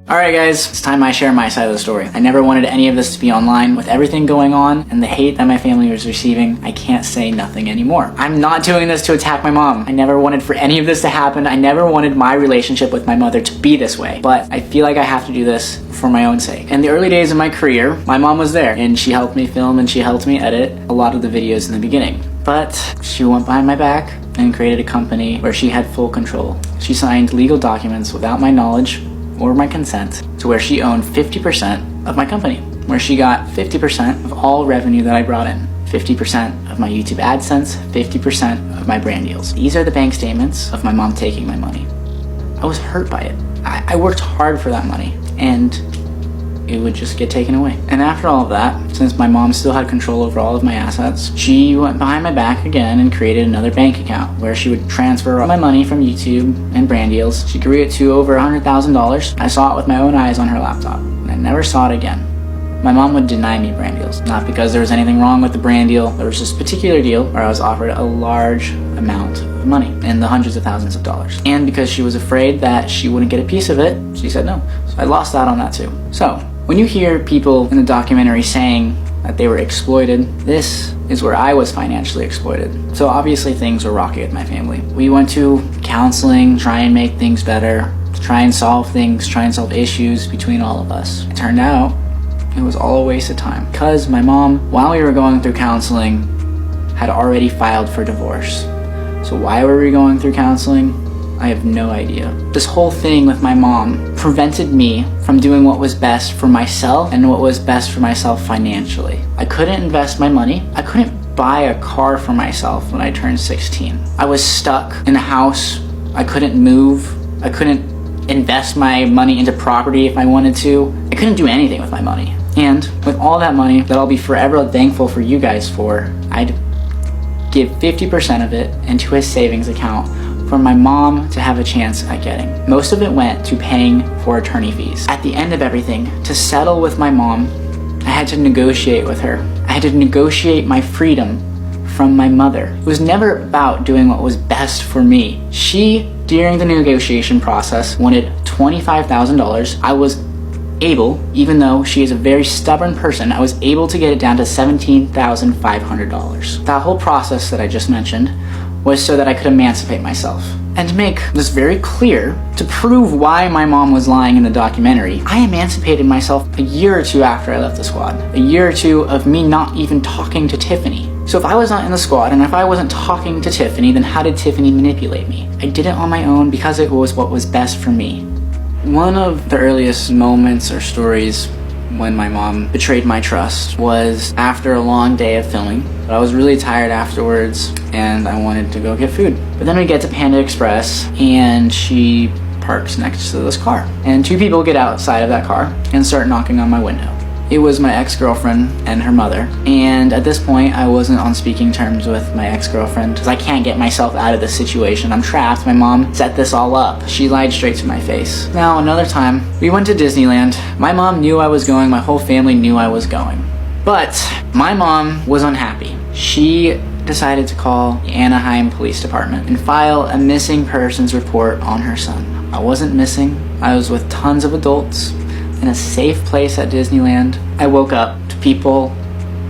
Alright guys, it's time I share my side of the story. I never wanted any of this to be online. With everything going on and the hate that my family was receiving, I can't say nothing anymore. I'm not doing this to attack my mom. I never wanted for any of this to happen. I never wanted my relationship with my mother to be this way. But I feel like I have to do this for my own sake. In the early days of my career, my mom was there and she helped me film and she helped me edit a lot of the videos in the beginning. But she went behind my back and created a company where she had full control. She signed legal documents without my knowledge or my consent to where she owned 50% of my company, where she got 50% of all revenue that I brought in, 50% of my YouTube AdSense, 50% of my brand deals. These are the bank statements of my mom taking my money. I was hurt by it. I worked hard for that money and it would just get taken away. And after all of that, since my mom still had control over all of my assets, she went behind my back again and created another bank account where she would transfer all my money from YouTube and brand deals. She grew it to over $100,000. I saw it with my own eyes on her laptop and I never saw it again. My mom would deny me brand deals, not because there was anything wrong with the brand deal. There was this particular deal where I was offered a large amount of money in the hundreds of thousands of dollars. And because she was afraid that she wouldn't get a piece of it, she said no. So I lost out on that too. So when you hear people in the documentary saying that they were exploited, this is where I was financially exploited. So obviously things were rocky with my family. We went to counseling, try and make things better, try and solve things, try and solve issues between all of us. It turned out it was all a waste of time because my mom, while we were going through counseling, had already filed for divorce. So why were we going through counseling? I have no idea. This whole thing with my mom prevented me from doing what was best for myself and what was best for myself financially. I couldn't invest my money. I couldn't buy a car for myself when I turned 16. I was stuck in a house. I couldn't move. I couldn't invest my money into property if I wanted to. I couldn't do anything with my money. And with all that money that I'll be forever thankful for you guys for, I'd give 50% of it into a savings account for my mom to have a chance at getting. Most of it went to paying for attorney fees. At the end of everything, to settle with my mom, I had to negotiate with her. I had to negotiate my freedom from my mother. It was never about doing what was best for me. She, during the negotiation process, wanted $25,000. I was able, even though she is a very stubborn person, I was able to get it down to $17,500. That whole process that I just mentioned was so that I could emancipate myself. And to make this very clear, to prove why my mom was lying in the documentary, I emancipated myself a year or two after I left the squad. A year or two of me not even talking to Tiffany. So if I was not in the squad and if I wasn't talking to Tiffany, then how did Tiffany manipulate me? I did it on my own because it was what was best for me. One of the earliest moments or stories when my mom betrayed my trust was after a long day of filming. But I was really tired afterwards and I wanted to go get food. But then we get to Panda Express and she parks next to this car. And two people get outside of that car and start knocking on my window. It was my ex-girlfriend and her mother. And at this point, I wasn't on speaking terms with my ex-girlfriend because I can't get myself out of this situation. I'm trapped. My mom set this all up. She lied straight to my face. Now, another time, we went to Disneyland. My mom knew I was going. My whole family knew I was going. But my mom was unhappy. She decided to call the Anaheim Police Department and file a missing persons report on her son. I wasn't missing. I was with tons of adults in a safe place at Disneyland. I woke up to people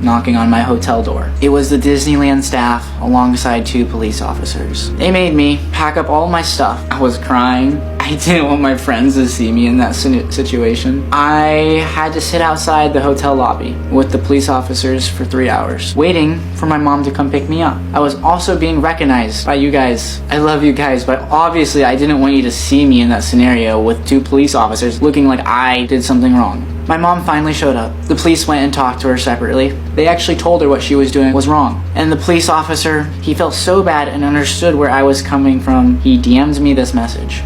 knocking on my hotel door. It was the Disneyland staff alongside two police officers. They made me pack up all my stuff. I was crying. I didn't want my friends to see me in that situation. I had to sit outside the hotel lobby with the police officers for 3 hours, waiting for my mom to come pick me up. I was also being recognized by you guys. I love you guys, but obviously I didn't want you to see me in that scenario with two police officers looking like I did something wrong. My mom finally showed up. The police went and talked to her separately. They actually told her what she was doing was wrong. And the police officer, he felt so bad and understood where I was coming from. He DM'd me this message.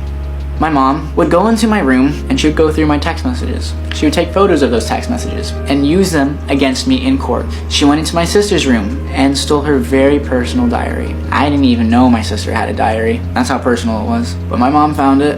My mom would go into my room and she would go through my text messages. She would take photos of those text messages and use them against me in court. She went into my sister's room and stole her very personal diary. I didn't even know my sister had a diary. That's how personal it was. But my mom found it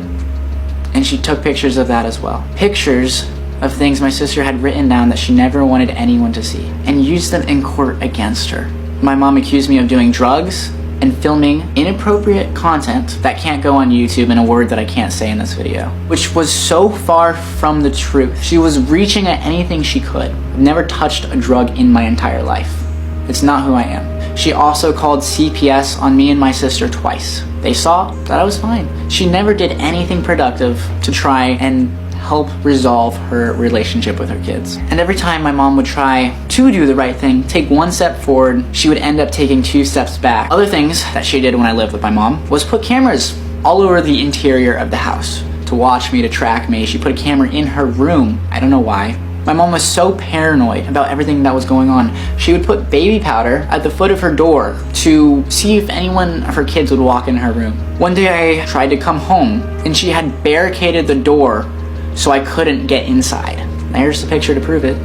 and she took pictures of that as well. Pictures of things my sister had written down that she never wanted anyone to see and used them in court against her. My mom accused me of doing drugs and filming inappropriate content that can't go on YouTube in a word that I can't say in this video, which was so far from the truth. She was reaching at anything she could. I've never touched a drug in my entire life. It's not who I am. She also called CPS on me and my sister twice. They saw that I was fine. She never did anything productive to try and help resolve her relationship with her kids. And every time my mom would try to do the right thing, take one step forward, she would end up taking 2 steps back. Other things that she did when I lived with my mom was put cameras all over the interior of the house to watch me, to track me. She put a camera in her room. I don't know why. My mom was so paranoid about everything that was going on. She would put baby powder at the foot of her door to see if anyone of her kids would walk in her room. One day I tried to come home and she had barricaded the door so I couldn't get inside. Now here's the picture to prove it.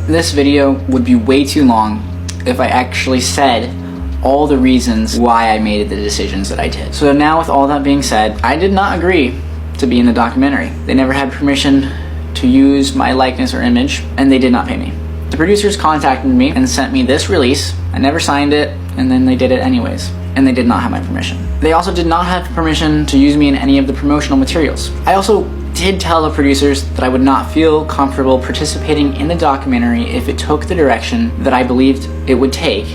This video would be way too long if I actually said all the reasons why I made the decisions that I did. So now with all that being said, I did not agree to be in the documentary. They never had permission to use my likeness or image, and they did not pay me. The producers contacted me and sent me this release. I never signed it, and then they did it anyways. And they did not have my permission. They also did not have permission to use me in any of the promotional materials. I also did tell the producers that I would not feel comfortable participating in the documentary if it took the direction that I believed it would take,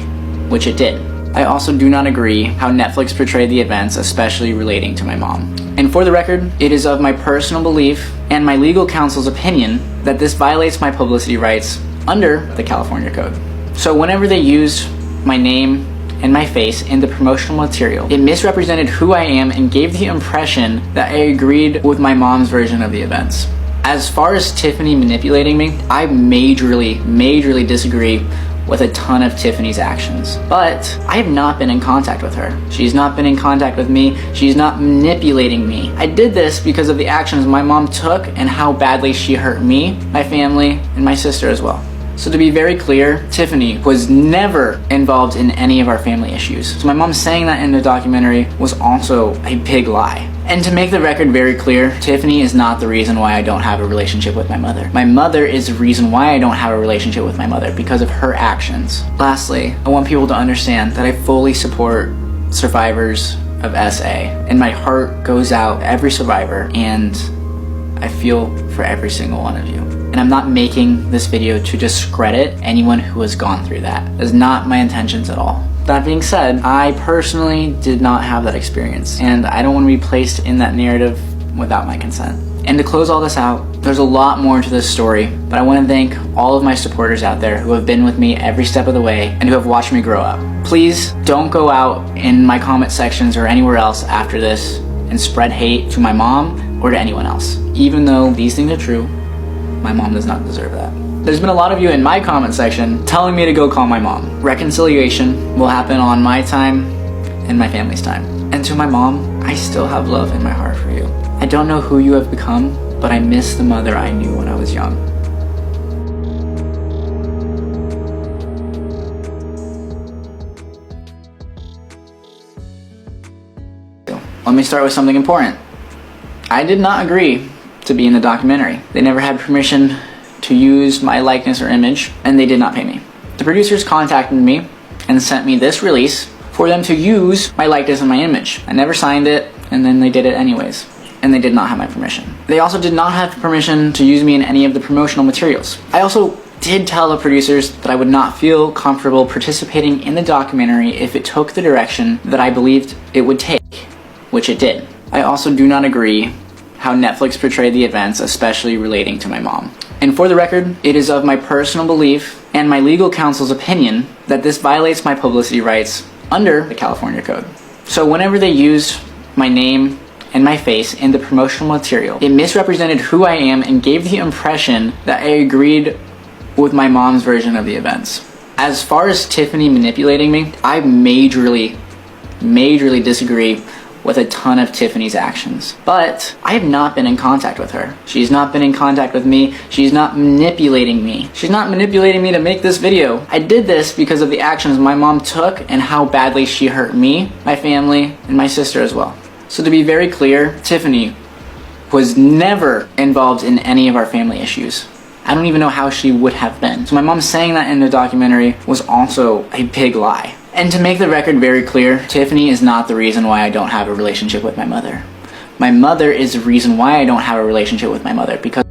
which it did. I also do not agree how Netflix portrayed the events, especially relating to my mom. And for the record, it is of my personal belief and my legal counsel's opinion that this violates my publicity rights under the California Code. So whenever they used my name and my face in the promotional material, it misrepresented who I am and gave the impression that I agreed with my mom's version of the events. As far as Tiffany manipulating me, I majorly disagree with a ton of Tiffany's actions. But I have not been in contact with her. She's not been in contact with me. She's not manipulating me. I did this because of the actions my mom took and how badly she hurt me, my family, and my sister as well. So to be very clear, Tiffany was never involved in any of our family issues. So my mom saying that in the documentary was also a big lie. And to make the record very clear, Tiffany is not the reason why I don't have a relationship with my mother. My mother is the reason why I don't have a relationship with my mother, because of her actions. Lastly, I want people to understand that I fully support survivors of SA, and my heart goes out to every survivor, and I feel for every single one of you. And I'm not making this video to discredit anyone who has gone through that. That's not my intentions at all. That being said, I personally did not have that experience, and I don't want to be placed in that narrative without my consent. And to close all this out, there's a lot more to this story, but I want to thank all of my supporters out there who have been with me every step of the way and who have watched me grow up. Please don't go out in my comment sections or anywhere else after this and spread hate to my mom or to anyone else. Even though these things are true, my mom does not deserve that. There's been a lot of you in my comment section telling me to go call my mom. Reconciliation will happen on my time and my family's time. And to my mom, I still have love in my heart for you. I don't know who you have become, but I miss the mother I knew when I was young. Let me start with something important. I did not agree to be in the documentary. They never had permission to use my likeness or image, and they did not pay me. The producers contacted me and sent me this release for them to use my likeness and my image. I never signed it, and then they did it anyways. And they did not have my permission. They also did not have permission to use me in any of the promotional materials. I also did tell the producers that I would not feel comfortable participating in the documentary if it took the direction that I believed it would take, which it did. I also do not agree how Netflix portrayed the events, especially relating to my mom. And for the record, it is of my personal belief and my legal counsel's opinion that this violates my publicity rights under the California Code. So whenever they used my name and my face in the promotional material, it misrepresented who I am and gave the impression that I agreed with my mom's version of the events. As far as Tiffany manipulating me, I majorly disagree with a ton of Tiffany's actions. But I have not been in contact with her. She's not been in contact with me. She's not manipulating me. She's not manipulating me to make this video. I did this because of the actions my mom took and how badly she hurt me, my family, and my sister as well. So to be very clear, Tiffany was never involved in any of our family issues. I don't even know how she would have been. So my mom saying that in the documentary was also a big lie. And to make the record very clear, Tiffany is not the reason why I don't have a relationship with my mother. My mother is the reason why I don't have a relationship with my mother, because